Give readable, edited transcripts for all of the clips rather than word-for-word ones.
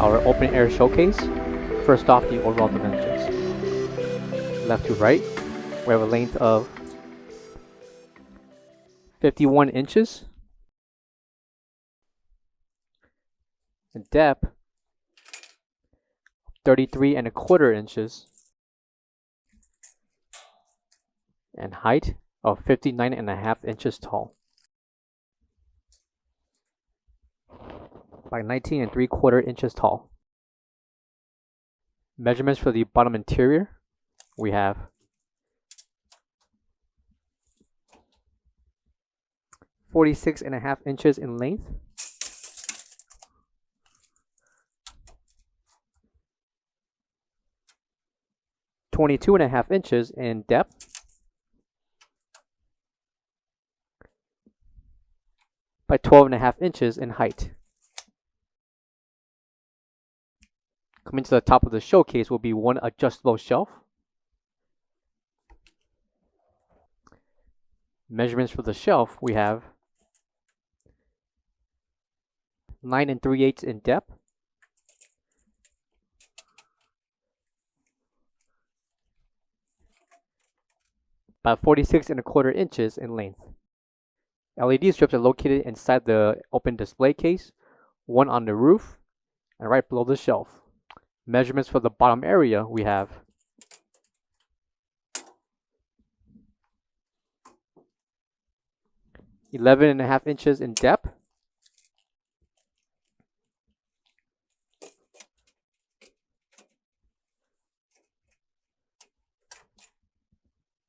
our open air showcase. First off, the overall dimensions. Left to right, we have a length of 51 inches. A depth 33.25 inches. And height of 59.5 inches tall by 19.75 inches tall. Measurements for the bottom interior, we have 46.5 inches in length, 22.5 inches in depth, by 12.5 inches in height. Coming to the top of the showcase will be one adjustable shelf. Measurements for the shelf, we have 9 3/8 in depth, about 46.25 inches in length. LED strips are located inside the open display case, one on the roof and right below the shelf. Measurements for the bottom area, we have 11.5 inches in depth,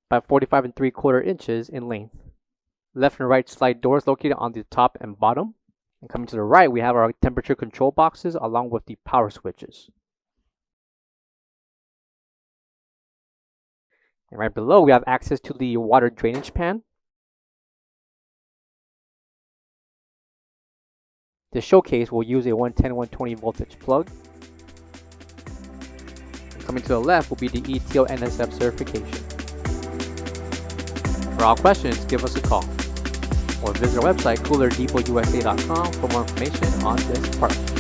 by 45.75 inches in length. Left and right slide doors located on the top and bottom. And coming to the right, we have our temperature control boxes along with the power switches. And right below, we have access to the water drainage pan. The showcase will use a 110/120 voltage plug. And coming to the left will be the ETO NSF certification. For all questions, give us a call or visit our website coolerdepotUSA.com for more information on this part.